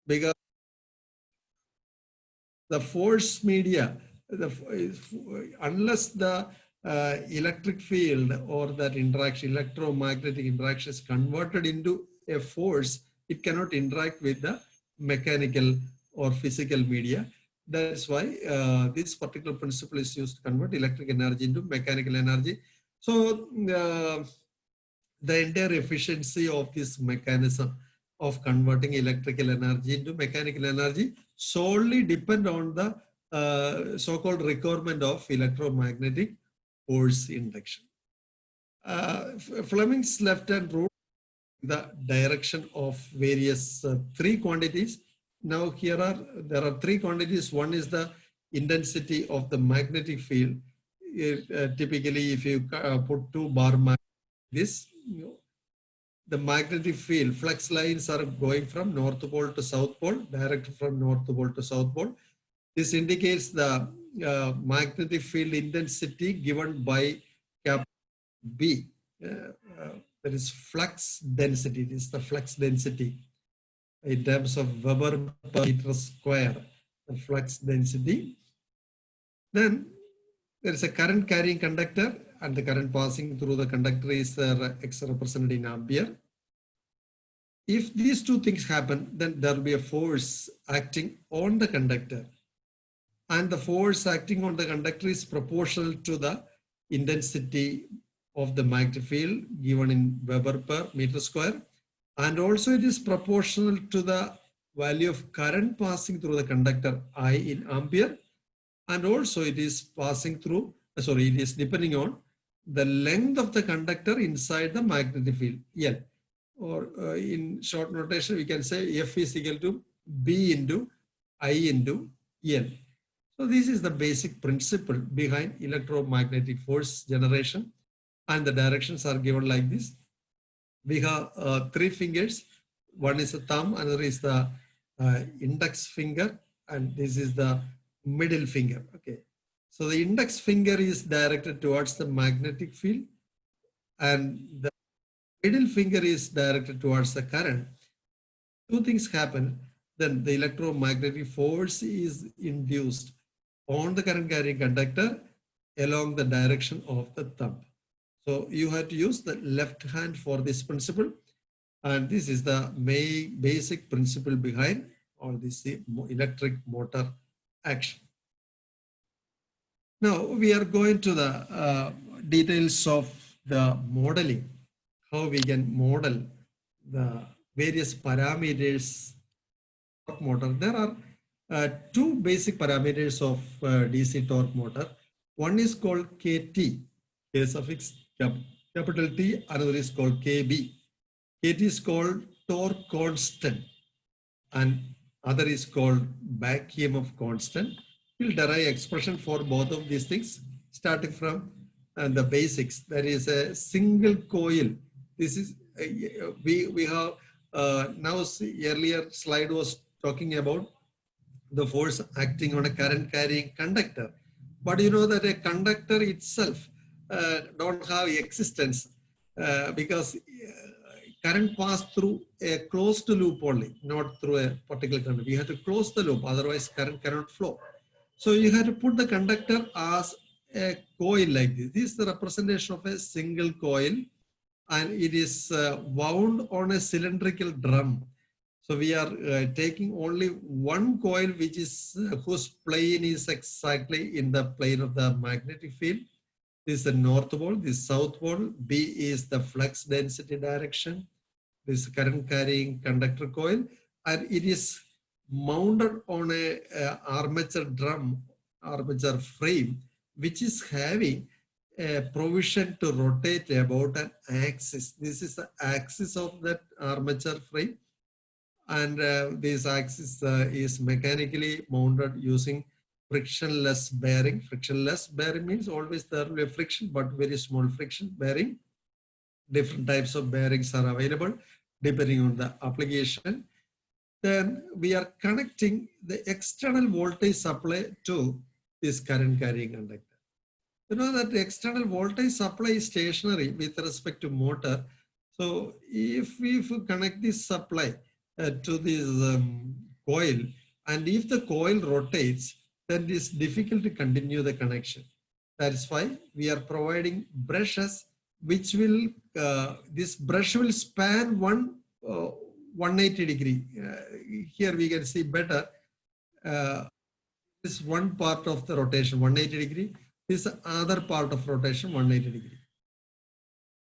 because the force media, unless the electric field or that interaction, electromagnetic interaction is converted into a force, it cannot interact with the mechanical or physical media. That's why this particular principle is used to convert electric energy into mechanical energy. So the entire efficiency of this mechanism of converting electrical energy into mechanical energy solely depend on the so-called requirement of electromagnetic force induction. Fleming's left-hand rule, the direction of various three quantities. Now there are three quantities. One is the intensity of the magnetic field. Typically, if you put two bar this, the magnetic field flux lines are going from North Pole to South Pole, directed from North Pole to South Pole. This indicates the magnetic field intensity given by cap B. That is flux density. This is the flux density in terms of Weber per meter square, the flux density. Then there is a current carrying conductor, and the current passing through the conductor is X represented in ampere. If these two things happen, then there will be a force acting on the conductor. And the force acting on the conductor is proportional to the intensity of the magnetic field given in Weber per meter square. And also it is proportional to the value of current passing through the conductor, I in ampere. And also it is passing through, it is depending on the length of the conductor inside the magnetic field, L. Or in short notation, we can say F is equal to B into I into L. So this is the basic principle behind electromagnetic force generation, and the directions are given like this. We have three fingers. One is the thumb, another is the index finger, and this is the middle finger. Okay. So the index finger is directed towards the magnetic field, and the middle finger is directed towards the current. Two things happen, then the electromagnetic force is induced on the current carrying conductor along the direction of the thumb. So you have to use the left hand for this principle, and this is the main basic principle behind all this electric motor action. Now we are going to the details of the modeling, how we can model the various parameters of motor. There are two basic parameters of DC torque motor. One is called KT, K suffix capital T, another is called KB. KT is called torque constant and other is called back EMF constant. We'll derive expression for both of these things starting from the basics. There is a single coil. This is we have now earlier slide was talking about the force acting on a current carrying conductor, but you know that a conductor itself don't have existence because current pass through a closed loop only, not through a particular conductor. We have to close the loop, otherwise current cannot flow. So you have to put the conductor as a coil like this. This is the representation of a single coil, and it is wound on a cylindrical drum. So we are taking only one coil which is whose plane is exactly in the plane of the magnetic field. This is the north pole, this is south pole. B is the flux density direction. This is current carrying conductor coil, and it is mounted on a armature drum, armature frame, which is having a provision to rotate about an axis. This is the axis of that armature frame, and this axis is mechanically mounted using frictionless bearing. Frictionless bearing means always there will be a friction, but very small friction bearing. Different types of bearings are available depending on the application. Then we are connecting the external voltage supply to this current carrying conductor. You know that the external voltage supply is stationary with respect to motor. So if we connect this supply to this coil, and if the coil rotates, then it is difficult to continue the connection. That is why we are providing brushes which will, this brush will span 180 degree. Here we can see better. This one part of the rotation 180 degree, this other part of rotation 180 degree.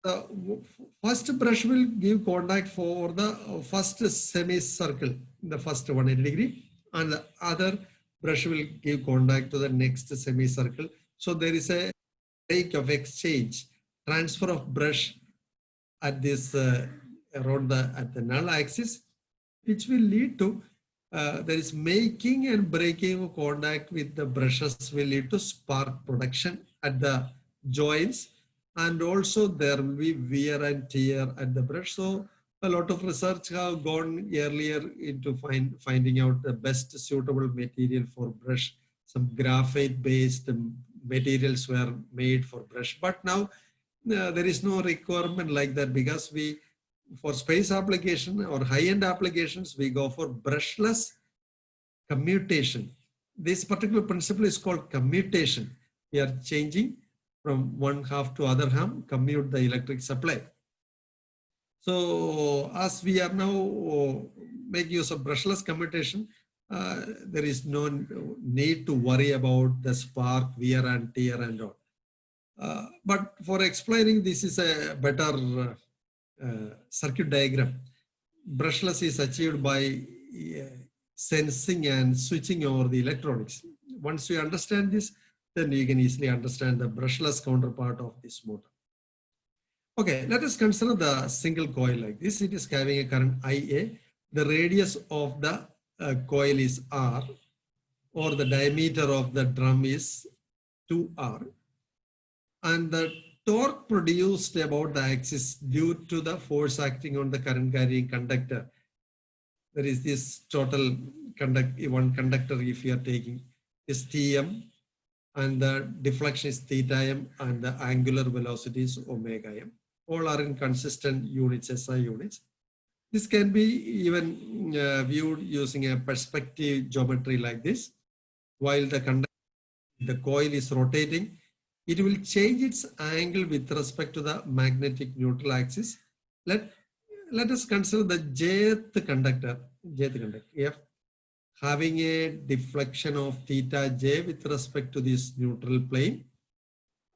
The first brush will give contact for the first semicircle in the first 180 degree, and the other brush will give contact to the next semicircle. So there is a break of exchange, transfer of brush at this around at the null axis, which will lead to there is making and breaking of contact with the brushes will lead to spark production at the joints, and also there will be wear and tear at the brush. So a lot of research have gone earlier into finding out the best suitable material for brush. Some graphite based materials were made for brush, but now there is no requirement like that, because we, for space application or high-end applications, we go for brushless commutation. This particular principle is called commutation. We are changing from one half to other half, commute the electric supply. So as we are now making use of brushless commutation, there is no need to worry about the spark, wear and tear and all. But for explaining, this is a better circuit diagram. Brushless is achieved by sensing and switching over the electronics. Once you understand this, then you can easily understand the brushless counterpart of this motor. Okay, let us consider the single coil like this. It is having a current IA. The radius of the coil is R, or the diameter of the drum is 2R. And the torque produced about the axis due to the force acting on the current carrying conductor. There is this total one conductor, if you are taking, is Tm, and the deflection is theta m, and the angular velocity is omega m. All are in consistent units, SI units. This can be even viewed using a perspective geometry like this. While the coil is rotating, it will change its angle with respect to the magnetic neutral axis. Let us consider the jth conductor, F, having a deflection of theta j with respect to this neutral plane,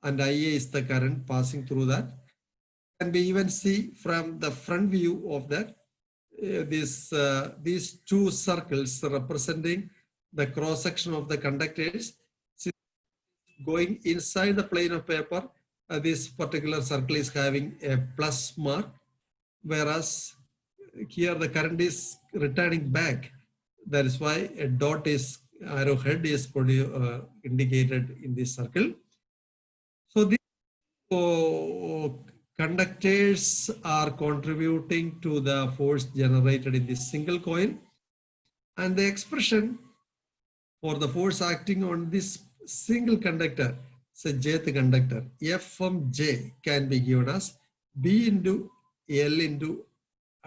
and IA is the current passing through that. And we even see from the front view of that, these two circles representing the cross section of the conductors going inside the plane of paper. This particular circle is having a plus mark, whereas here the current is returning back. That is why a dot is, arrowhead is indicated in this circle. So these conductors are contributing to the force generated in this single coil, and the expression for the force acting on this single conductor, say jth conductor, F from J can be given as B into L into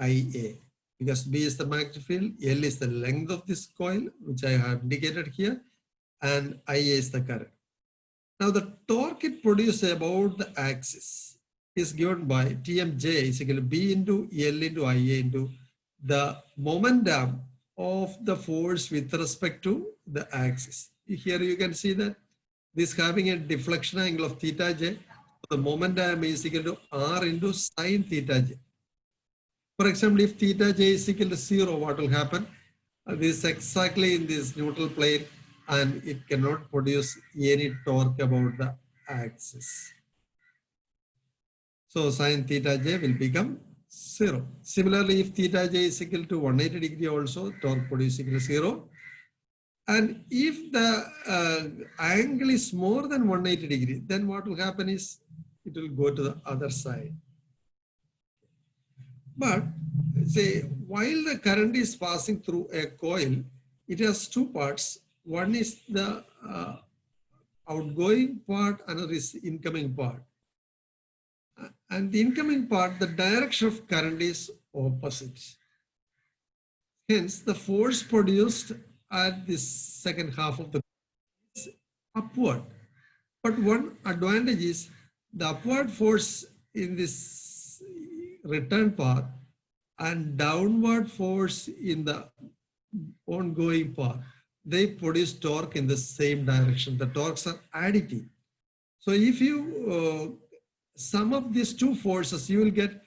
IA, because B is the magnetic field, L is the length of this coil, which I have indicated here, and IA is the current. Now the torque it produces about the axis is given by Tmj is equal to B into L into IA into the momentum of the force with respect to the axis. Here you can see that this having a deflection angle of theta j, the momentum is equal to R into sine theta j. For example, if theta j is equal to 0, what will happen? This is exactly in this neutral plane, and it cannot produce any torque about the axis. So sine theta j will become 0. Similarly, if theta j is equal to 180 degree also, torque produced equal to 0. And if the angle is more than 180 degree, then what will happen is it will go to the other side. But say, while the current is passing through a coil, it has two parts. One is the outgoing part, another is incoming part. And the incoming part, the direction of current is opposite. Hence, the force produced at the second half of the is upward. But one advantage is the upward force in this return path and downward force in the ongoing path. They produce torque in the same direction. The torques are additive. So if you sum up these two forces, you will get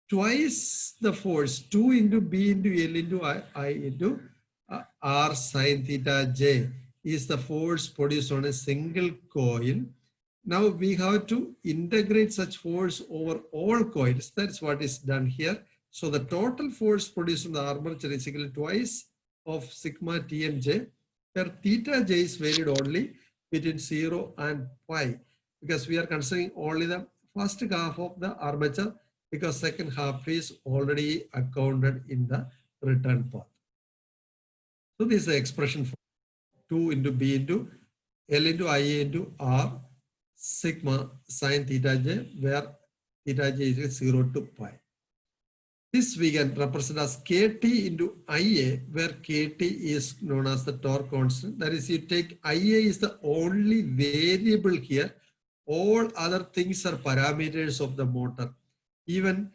twice the force, 2 into B into L into I into R sine theta J is the force produced on a single coil. Now we have to integrate such force over all coils. That's what is done here. So the total force produced on the armature is equal to twice of sigma T and J, where theta J is varied only between 0 and pi, because we are considering only the first half of the armature, because second half is already accounted in the return path. So this is the expression for 2 into B into L into IA into R sigma sine theta J, where theta J is 0 to pi. This we can represent as KT into IA, where KT is known as the torque constant. That is, you take IA is the only variable here. All other things are parameters of the motor. Even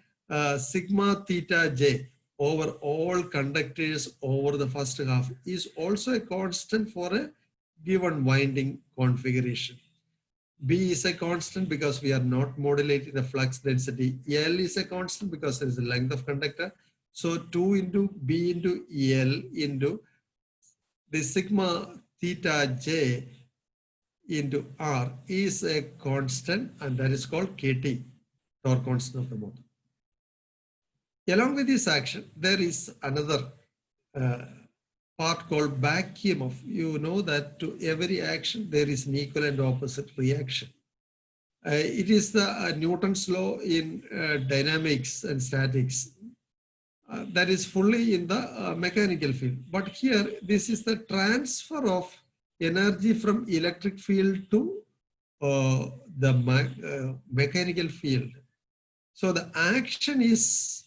sigma theta J over all conductors over the first half is also a constant for a given winding configuration. B is a constant because we are not modulating the flux density. L is a constant because there is a length of conductor. So 2 into B into L into the sigma theta J into R is a constant, and that is called KT, torque constant of the motor. Along with this action, there is another part called back EMF. You know that to every action, there is an equal and opposite reaction. It is the Newton's law in dynamics and statics that is fully in the mechanical field. But here, this is the transfer of energy from electric field to the mechanical field. So the action is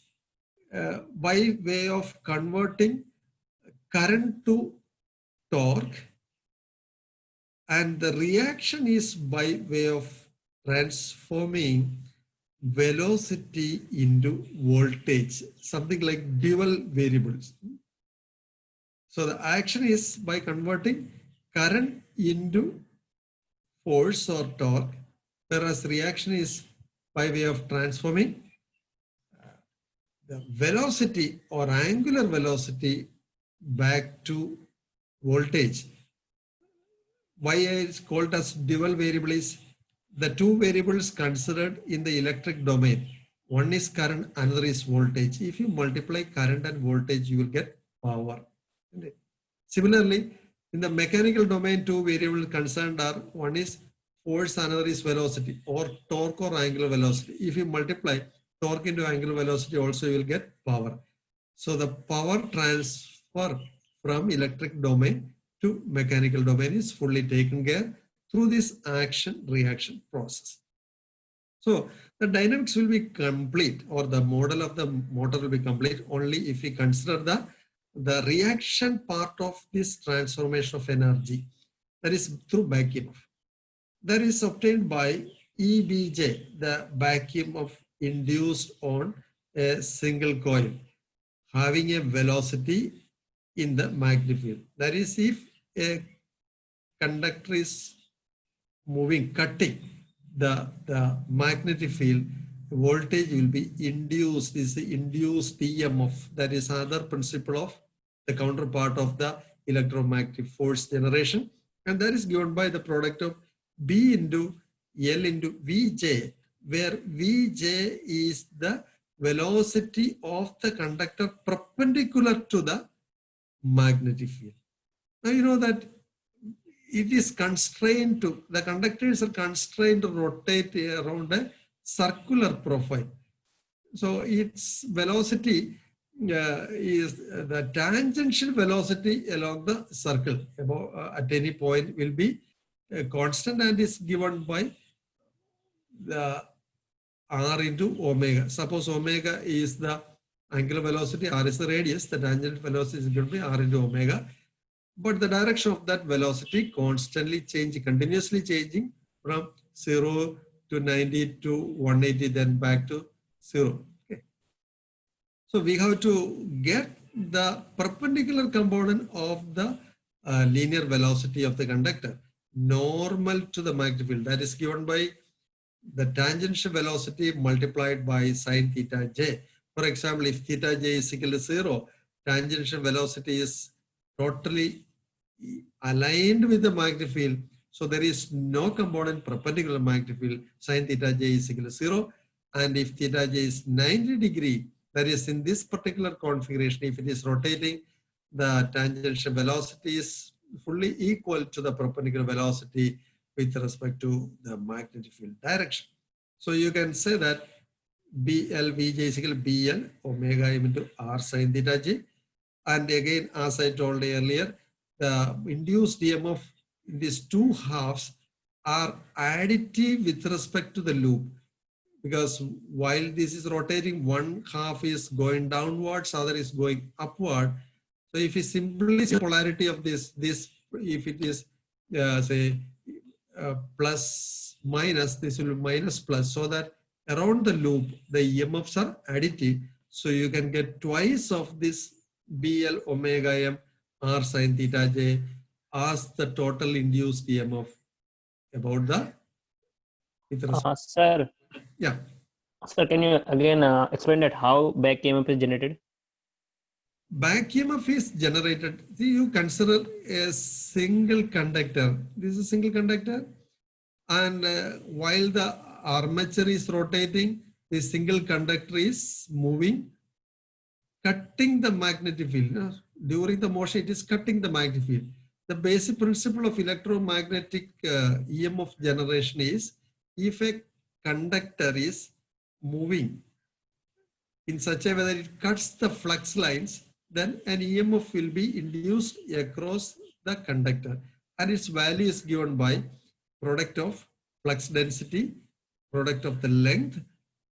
by way of converting current to torque, and the reaction is by way of transforming velocity into voltage, something like dual variables. So the action is by converting current into force or torque, whereas reaction is by way of transforming the velocity or angular velocity back to voltage. Why it's called as dual variable is the two variables considered in the electric domain. One is current, another is voltage. If you multiply current and voltage, you will get power. Similarly, in the mechanical domain, two variables concerned are one is force, another is velocity, or torque or angular velocity. If you multiply torque into angular velocity, also you will get power. So the power transfer from electric domain to mechanical domain is fully taken care through this action-reaction process. So the dynamics will be complete, or the model of the motor will be complete only if we consider the reaction part of this transformation of energy, that is through back EMF. That is obtained by EBJ, the back EMF induced on a single coil having a velocity in the magnetic field. That is, if a conductor is moving, cutting the magnetic field, voltage will be induced. This is the induced EMF. That is another principle of the counterpart of the electromagnetic force generation, and that is given by the product of B into L into Vj, where Vj is the velocity of the conductor perpendicular to the magnetic field. Now you know that it is constrained to, the conductors are constrained to rotate around a circular profile. So its velocity is the tangential velocity along the circle at any point will be constant and is given by the R into omega. Suppose omega is the angular velocity, r is the radius, the tangent velocity is going to be r into omega. But the direction of that velocity constantly changing, continuously changing from 0 to 90 to 180, then back to 0. Okay. So we have to get the perpendicular component of the linear velocity of the conductor normal to the magnetic field. That is given by the tangential velocity multiplied by sine theta j. For example, if theta j is equal to 0, tangential velocity is totally aligned with the magnetic field. So there is no component perpendicular magnetic field. Sine theta j is equal to 0. And if theta j is 90 degree, that is in this particular configuration, if it is rotating, the tangential velocity is fully equal to the perpendicular velocity with respect to the magnetic field direction. So you can say that BLVJ is equal to BL omega m into R sin theta j. And again, as I told earlier, the induced EMF in these two halves are additive with respect to the loop. Because while this is rotating, one half is going downwards, other is going upward. So if you simply see polarity of this, if it is say plus minus, this will be minus plus, so that around the loop the EMFs are additive. So you can get twice of this BL omega m R sin theta j as the total induced EMF about the Sir. Yeah. Sir, can you again explain that how back EMF is generated? Back EMF is generated. See, you consider a single conductor. This is a single conductor. And while the armature is rotating, the single conductor is moving, cutting the magnetic field. During the motion, it is cutting the magnetic field. The basic principle of electromagnetic EMF generation is if a conductor is moving in such a way that it cuts the flux lines, then an EMF will be induced across the conductor, and its value is given by product of flux density, product of the length,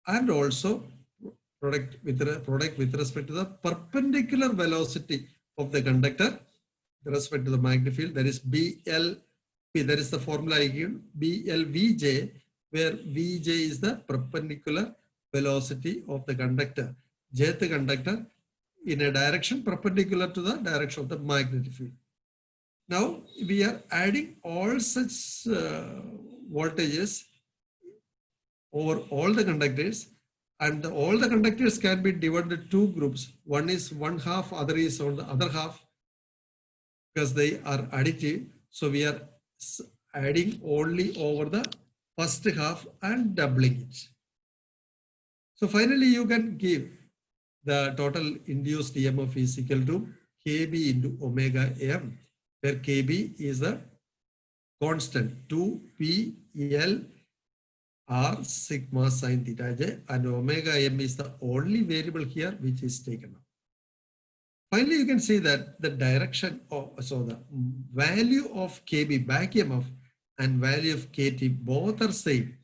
and also product with respect to the perpendicular velocity of the conductor with respect to the magnetic field. That is BLP. That is the formula I give, BLVJ, where Vj is the perpendicular velocity of the conductor, jth conductor, in a direction perpendicular to the direction of the magnetic field. Now we are adding all such voltages over all the conductors, and all the conductors can be divided into two groups. One is one half, other is on the other half, because they are additive. So we are adding only over the first half and doubling it. So finally you can give the total induced EMF is equal to Kb into omega m, where Kb is the constant 2PL R sigma sin theta j, and omega m is the only variable here which is taken up. Finally, you can see that the direction of, so the value of Kb back EMF and value of Kt both are same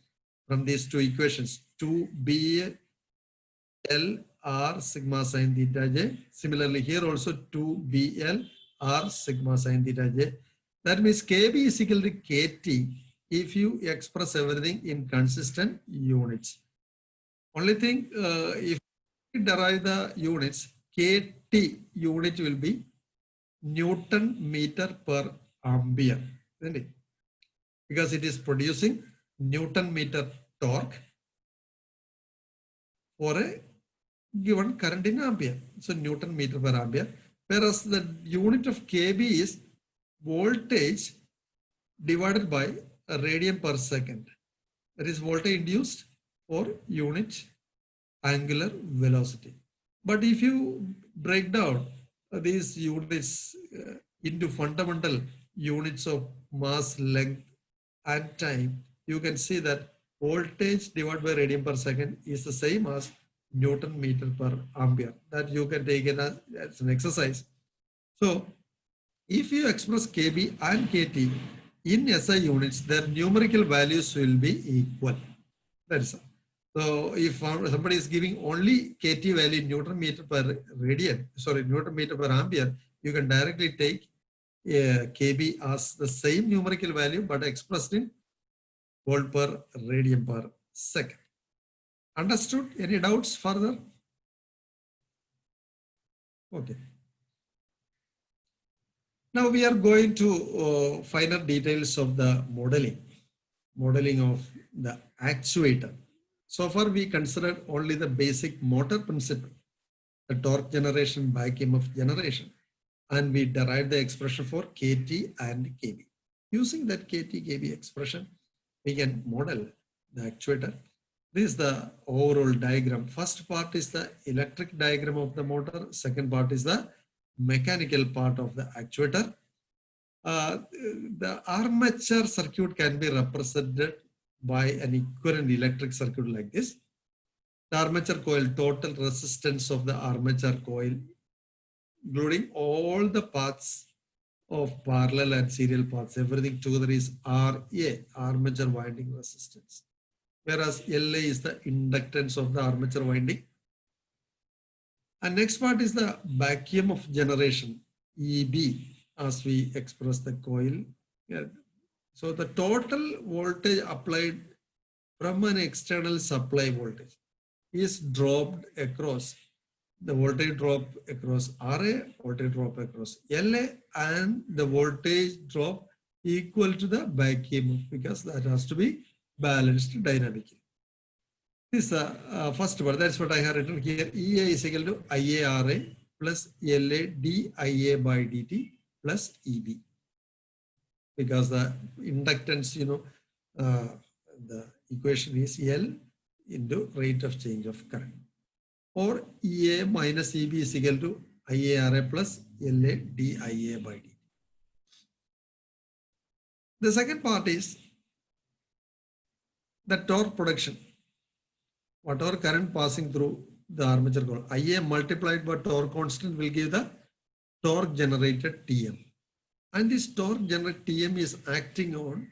from these two equations, 2BL R sigma sin theta j. Similarly, here also 2BL R sigma sin theta j. That means Kb is equal to Kt if you express everything in consistent units. Only thing, if you derive the units, Kt unit will be Newton meter per ampere, isn't it? Because it is producing Newton meter torque for a given current in ampere. So Newton meter per ampere. Whereas the unit of Kb is voltage divided by a radian per second. That is voltage induced for unit angular velocity. But if you break down these units into fundamental units of mass, length, and time, you can see that voltage divided by radian per second is the same as Newton meter per ampere. That you can take it as an exercise. So if you express Kb and Kt in SI units, their numerical values will be equal. That is all. So if somebody is giving only KT value in Newton meter per radian, sorry, Newton meter per ampere, you can directly take KB as the same numerical value but expressed in volt per radian per second. Understood? Any doubts further? Okay. Now we are going to finer details of the modeling of the actuator. So far we considered only the basic motor principle, the torque generation, back EMF generation, and we derived the expression for KT and KB. Using that KT KB expression, we can model the actuator. This is the overall diagram. First part is the electric diagram of the motor. Second part is the mechanical part of the actuator. The armature circuit can be represented by an equivalent electric circuit like this. The armature coil, total resistance of the armature coil, including all the paths of parallel and serial paths, everything together is RA, armature winding resistance. Whereas LA is the inductance of the armature winding. And next part is the back EMF generation, EB, as we express the coil. So the total voltage applied from an external supply voltage is dropped across the voltage drop across RA, voltage drop across LA, and the voltage drop equal to the back EMF because that has to be balanced dynamically. This is the first part. That's what I have written here. EA is equal to IARA plus LA DIA by dt plus EB. Because the inductance, the equation is L into rate of change of current. Or EA minus EB is equal to IARA plus LA DIA by dt. The second part is the torque production. Whatever current passing through the armature coil, IA multiplied by torque constant will give the torque generated Tm. And this torque generated Tm is acting on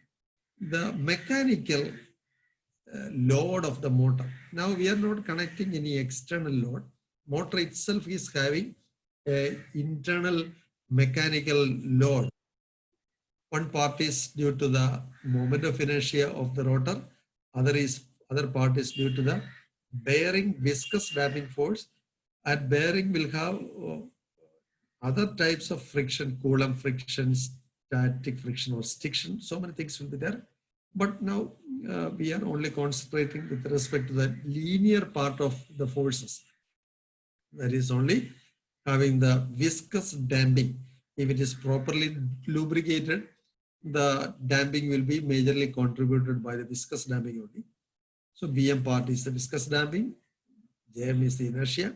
the mechanical load of the motor. Now we are not connecting any external load. Motor itself is having an internal mechanical load. One part is due to the moment of inertia of the rotor. Other part is due to the bearing viscous damping force, and bearing will have other types of friction, Coulomb friction, static friction or stiction. So many things will be there. But now we are only concentrating with respect to the linear part of the forces. That is only having the viscous damping. If it is properly lubricated, the damping will be majorly contributed by the viscous damping only. So BM part is the viscous damping, JM is the inertia.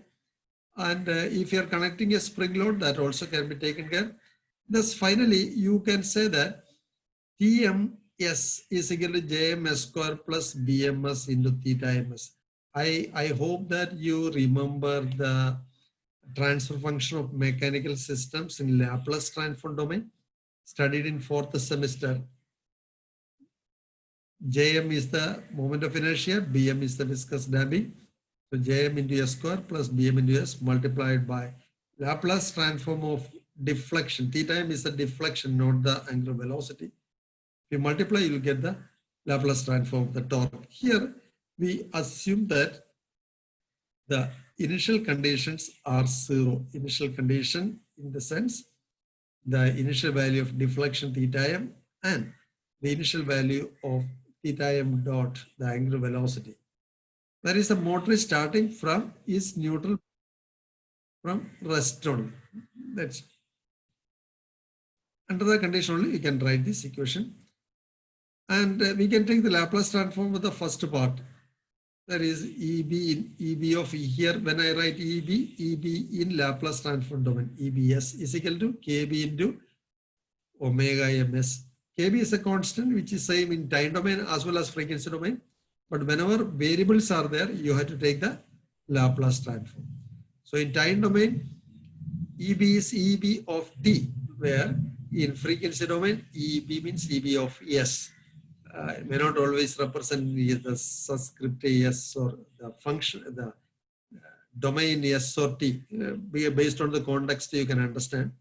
And if you are connecting a spring load, that also can be taken care. Thus, finally, you can say that TMS is equal to JMS square plus BMS into theta ms. I hope that you remember the transfer function of mechanical systems in Laplace transform domain, studied in 4th semester. Jm is the moment of inertia, Bm is the viscous damping. So Jm into S square plus Bm into S multiplied by Laplace transform of deflection. Theta m is the deflection, not the angular velocity. If you multiply, you will get the Laplace transform of the torque. Here, we assume that the initial conditions are zero. Initial condition in the sense, the initial value of deflection theta m and the initial value of theta m dot, the angular velocity. That is, the motor is starting from is neutral from rest only. That's under the condition only we can write this equation. And we can take the Laplace transform of the first part. That is EB in EB of E here. When I write EB in Laplace transform domain, EBS is equal to KB into omega ms. KB is a constant which is same in time domain as well as frequency domain. But whenever variables are there, you have to take the Laplace transform. So in time domain, EB is EB of T, where in frequency domain, EB means EB of S. may not always represent the subscript yes or the function, the domain yes or t. Based on the context, you can understand.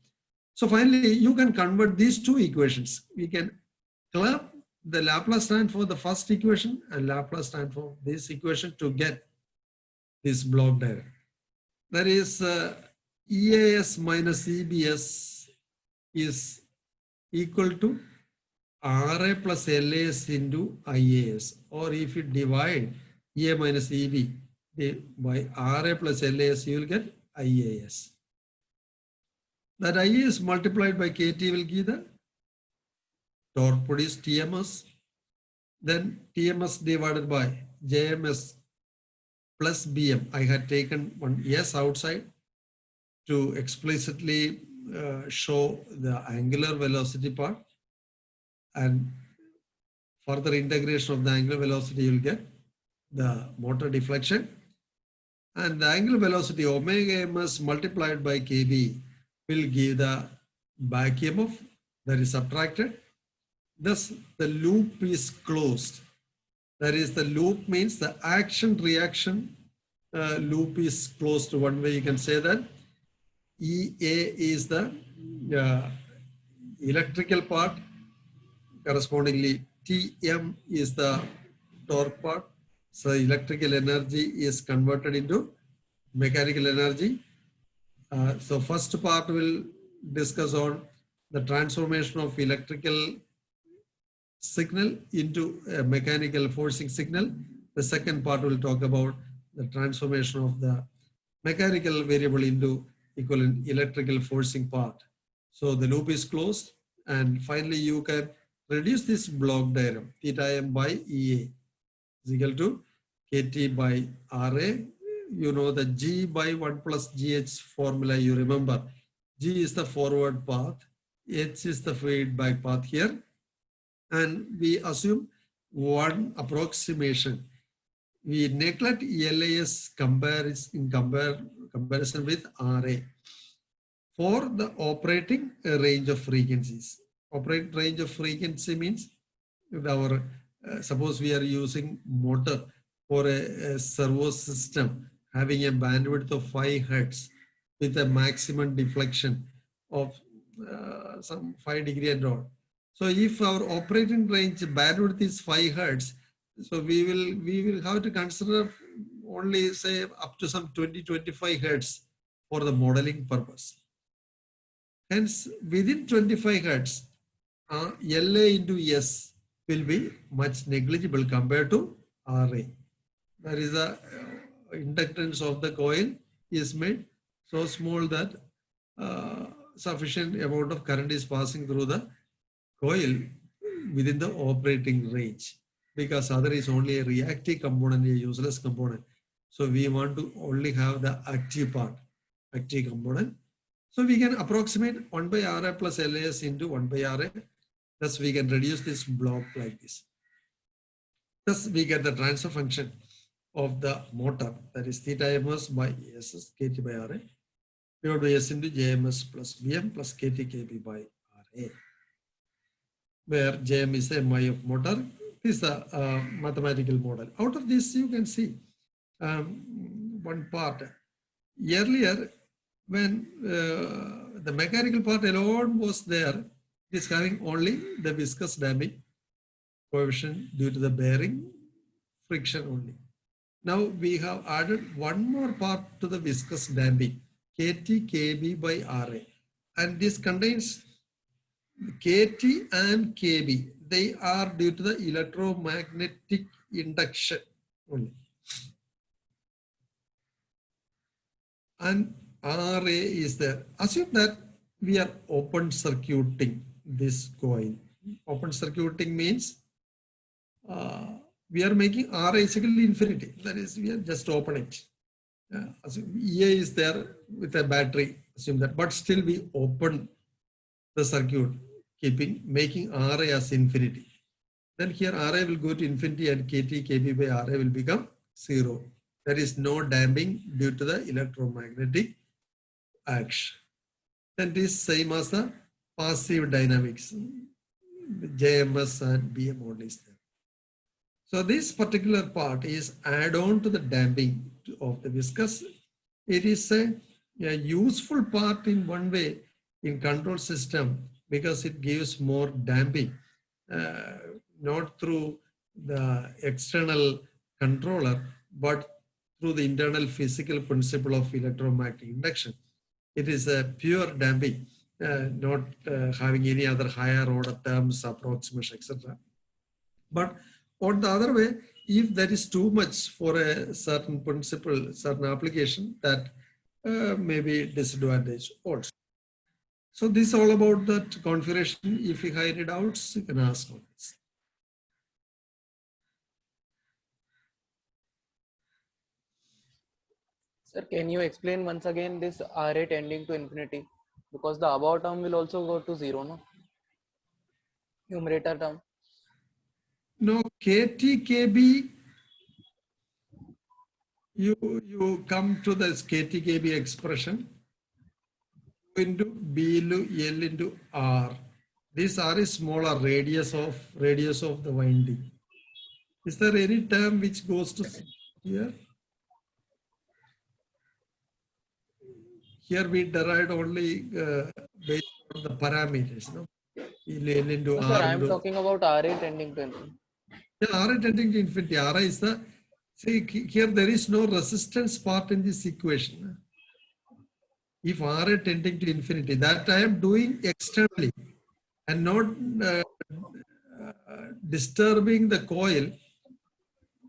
So finally, you can convert these two equations. We can club the Laplace transform for the first equation and Laplace transform for this equation to get this block diagram. That is EAS minus EBS is equal to RA plus LAS into IAS, or if you divide EA minus EB by RA plus LAS, you will get IAS. That IAS multiplied by KT will give the torque produced TMS, then TMS divided by JMS plus BM. I had taken one S outside to explicitly show the angular velocity part, and further integration of the angular velocity, you will get the motor deflection, and the angular velocity omega ms multiplied by kb will give the back EMF that is subtracted. Thus the loop is closed. That is, the loop means the action reaction loop is closed. One way you can say that EA is the electrical part, correspondingly TM is the torque part. So electrical energy is converted into mechanical energy. So first part will discuss on the transformation of electrical signal into a mechanical forcing signal. The second part will talk about the transformation of the mechanical variable into equivalent electrical forcing part. So the loop is closed, and finally you can reduce this block diagram. Theta m by EA is equal to KT by RA. You know the G by 1 plus GH formula, you remember. G is the forward path, H is the feedback path here. And we assume one approximation. We neglect LAS comparison with RA for the operating range of frequencies. Operating range of frequency means our suppose we are using motor for a servo system having a bandwidth of 5 Hertz with a maximum deflection of some 5 degree and all. So if our operating range bandwidth is 5 Hertz, so we will have to consider only say up to some 20-25 Hertz for the modeling purpose. Hence, within 25 Hertz, LA into S will be much negligible compared to RA. There is a inductance of the coil is made so small that sufficient amount of current is passing through the coil within the operating range, because other is only a reactive component, a useless component. So we want to only have the active part, active component. So we can approximate 1 by RA plus LAS into 1 by RA. Thus we can reduce this block like this. Thus we get the transfer function of the motor, that is theta ms by SS KT by RA divided by S into JMS plus BM plus KT KB by RA, where JM is the MI of motor. This is the mathematical model. Out of this you can see one part. Earlier when the mechanical part alone was there, it is having only the viscous damping coefficient due to the bearing friction only. Now we have added one more part to the viscous damping, KT KB by RA, and this contains KT and KB. They are due to the electromagnetic induction only. And RA is there. Assume that we are open circuiting this coil. Open circuiting means we are making RA is equal to infinity. That is, we are just open it. EA is there with a battery. Assume that, but still we open the circuit, making RA as infinity. Then here RA will go to infinity and KT KB by RA will become 0. There is no damping due to the electromagnetic action. Then this same as the passive dynamics, JMS and BM only is there. So this particular part is add on to the damping of the viscous. It is a useful part in one way in control system because it gives more damping, not through the external controller, but through the internal physical principle of electromagnetic induction. It is a pure damping, not having any other higher order terms, approximation, etc. But on the other way, if there is too much for a certain principle, certain application, that may be disadvantage also. So this is all about that configuration. If you have any doubts, you can ask on this. Sir, can you explain once again this RA tending to infinity? Because the above term will also go to 0, no? Numerator term. No, KTKB, you come to this KTKB expression into B L into R. This R is smaller, radius of the winding. Is there any term which goes to here? Here we derived only based on the parameters, no? L into No, R. sir, I am into, talking about RA tending to infinity. yeah, R tending to infinity. R is the, see here there is no resistance part in this equation. If R tending to infinity, that I am doing externally and not disturbing the coil.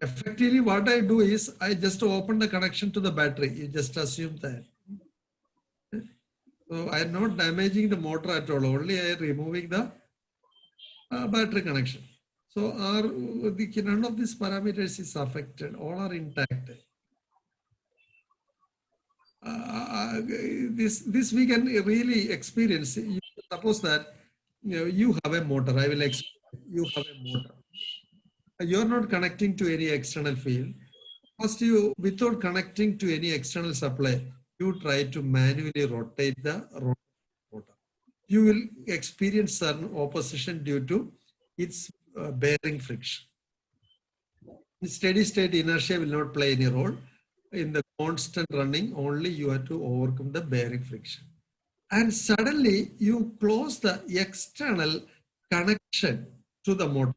Effectively, what I do is I just open the connection to the battery. You just assume that. So I am not damaging the motor at all. Only I am removing the battery connection. So none of these parameters is affected. All are intact. This we can really experience. You suppose that you have a motor. I will explain. You have a motor. You are not connecting to any external field. First, without connecting to any external supply, you try to manually rotate the motor. You will experience certain opposition due to its bearing friction. In steady state, inertia will not play any role. In the constant running, only you have to overcome the bearing friction. And suddenly you close the external connection to the motor.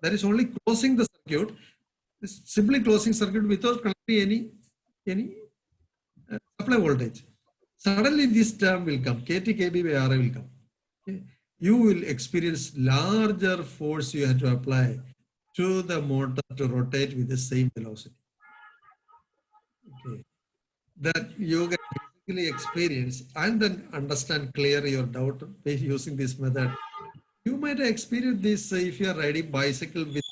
That is only closing the circuit. It's simply closing circuit without connecting any supply voltage. Suddenly this term will come. KTKB by RA will come. Okay. You will experience larger force you have to apply to the motor to rotate with the same velocity. Okay. That you can basically experience and then understand clear your doubt by using this method. You might experience this if you are riding bicycle with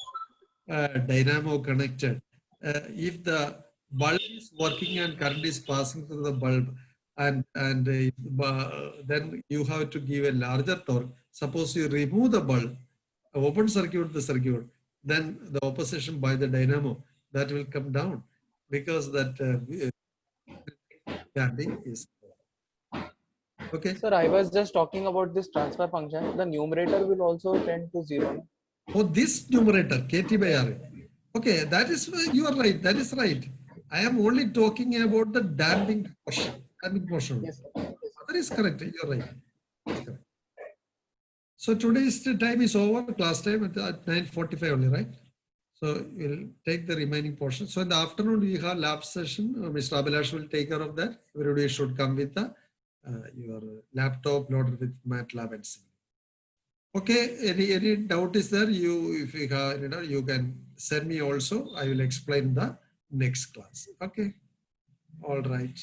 dynamo connected. If the bulb is working and current is passing through the bulb, and then you have to give a larger torque. Suppose you remove the bulb, open circuit the circuit, then the opposition by the dynamo that will come down because that damping is okay. Sir, I was just talking about this transfer function. The numerator will also tend to 0. No? Oh, this numerator, KT by RA. Okay, that is, you are right. That is right. I am only talking about the damping portion. Yes, sir. That is correct. You are right. That's correct. So today's time is over. Class time at 9:45 only, right? So we'll take the remaining portion. So in the afternoon, we have lab session. Mr. Abhilash will take care of that. Everybody should come with your laptop loaded with MATLAB and similar. Okay, any doubt is there? If you have, you can send me also. I will explain the next class. Okay, all right.